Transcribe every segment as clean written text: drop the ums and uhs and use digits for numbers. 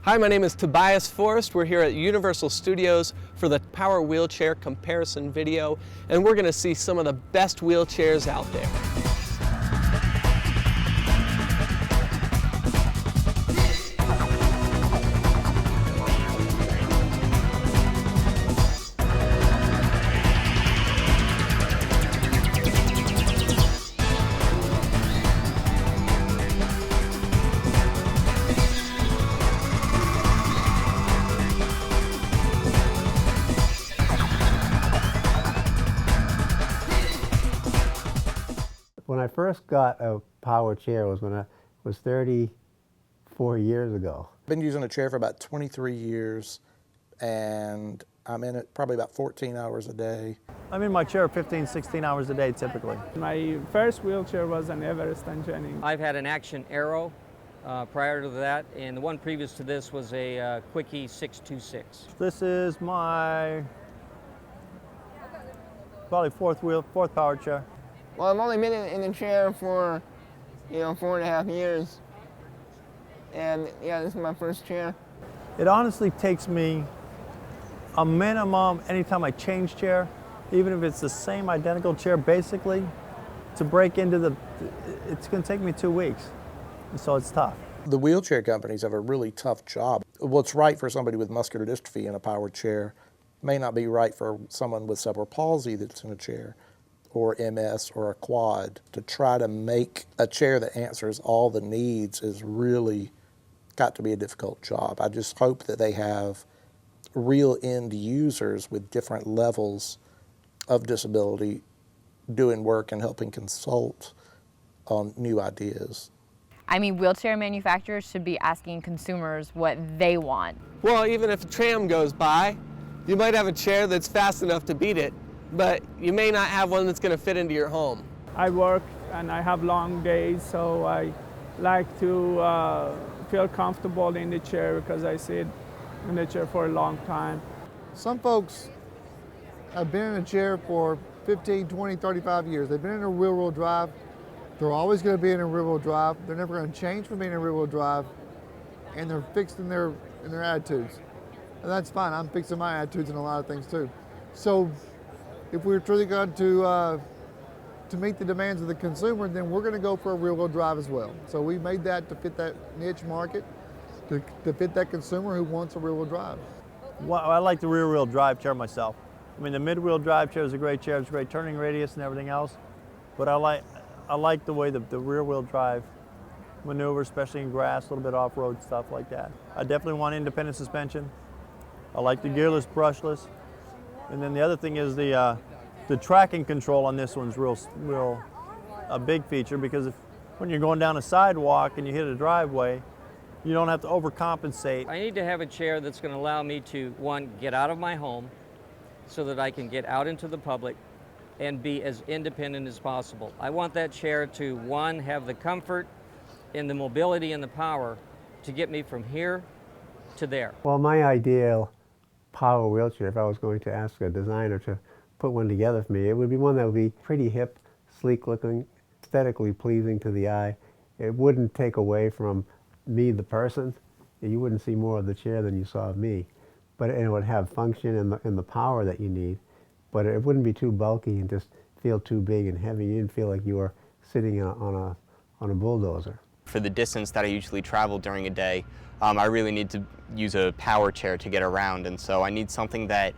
Hi, my name is Tobias Forrest. We're here at Universal Studios for the Power Wheelchair Comparison video, and we're going to see some of the best wheelchairs out there. When I first got a power chair was when I was 34 years ago. I've been using a chair for about 23 years, and I'm in it probably about 14 hours a day. I'm in my chair 15, 16 hours a day typically. My first wheelchair was an Everest and Jernigan. I've had an Action Arrow prior to that, and the one previous to this was a Quickie 626. This is my probably fourth power chair. Well, I've only been in the chair for, 4.5 years. And yeah, this is my first chair. It honestly takes me a minimum anytime I change chair, even if it's the same identical chair basically, to break into it's gonna take me 2 weeks. And so it's tough. The wheelchair companies have a really tough job. What's right for somebody with muscular dystrophy in a powered chair may not be right for someone with cerebral palsy that's in a chair, or MS or a quad. To try to make a chair that answers all the needs is really got to be a difficult job. I just hope that they have real end users with different levels of disability doing work and helping consult on new ideas. I mean, wheelchair manufacturers should be asking consumers what they want. Well, even if a tram goes by, you might have a chair that's fast enough to beat it, but you may not have one that's going to fit into your home. I work and I have long days, so I like to feel comfortable in the chair because I sit in the chair for a long time. Some folks have been in a chair for 15, 20, 35 years. They've been in a rear-wheel drive. They're always going to be in a rear-wheel drive. They're never going to change from being in a rear-wheel drive, and they're fixed in their attitudes. And that's fine. I'm fixing my attitudes in a lot of things too. So if we're truly going to meet the demands of the consumer, then we're going to go for a rear-wheel drive as well. So we made that to fit that niche market, to fit that consumer who wants a rear-wheel drive. Well, I like the rear-wheel drive chair myself. I mean, the mid-wheel drive chair is a great chair. It's a great turning radius and everything else. But I like the way the rear-wheel drive maneuver, especially in grass, a little bit off-road stuff like that. I definitely want independent suspension. I like the gearless, brushless. And then the other thing is the tracking control on this one's real a big feature, because when you're going down a sidewalk and you hit a driveway, you don't have to overcompensate. I need to have a chair that's going to allow me to, one, get out of my home so that I can get out into the public and be as independent as possible. I want that chair to, one, have the comfort and the mobility and the power to get me from here to there. Well, my ideal power wheelchair, if I was going to ask a designer to put one together for me, it would be one that would be pretty hip, sleek looking, aesthetically pleasing to the eye. It wouldn't take away from me, the person. You wouldn't see more of the chair than you saw of me. But it would have function and the power that you need. But it wouldn't be too bulky and just feel too big and heavy. You didn't feel like you were sitting on a bulldozer. For the distance that I usually travel during a day, I really need to use a power chair to get around, and so I need something that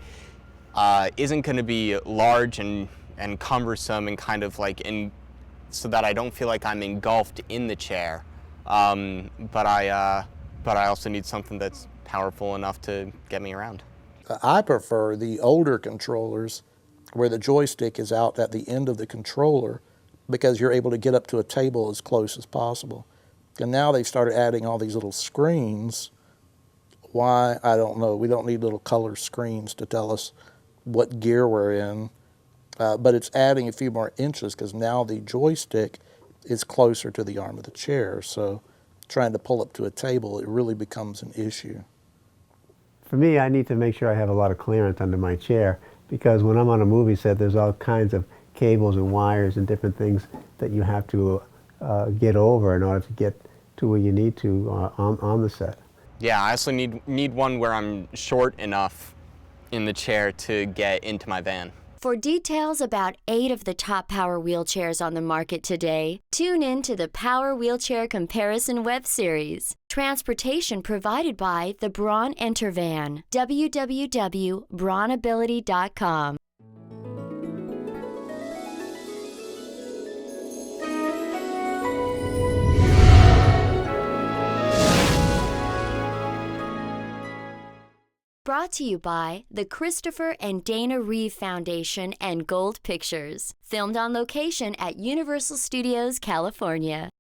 isn't going to be large and cumbersome and kind of like so that I don't feel like I'm engulfed in the chair. But I also need something that's powerful enough to get me around. I prefer the older controllers where the joystick is out at the end of the controller, because you're able to get up to a table as close as possible. And now they've started adding all these little screens. Why, I don't know. We don't need little color screens to tell us what gear we're in. But it's adding a few more inches because now the joystick is closer to the arm of the chair. So trying to pull up to a table, it really becomes an issue. For me, I need to make sure I have a lot of clearance under my chair, because when I'm on a movie set, there's all kinds of cables and wires and different things that you have to get over in order to get to where you need to on the set. Yeah, I also need one where I'm short enough in the chair to get into my van. For details about 8 of the top power wheelchairs on the market today, tune in to the Power Wheelchair Comparison web series. Transportation provided by the Braun Entervan. www.braunability.com. Brought to you by the Christopher and Dana Reeve Foundation and Gold Pictures. Filmed on location at Universal Studios, California.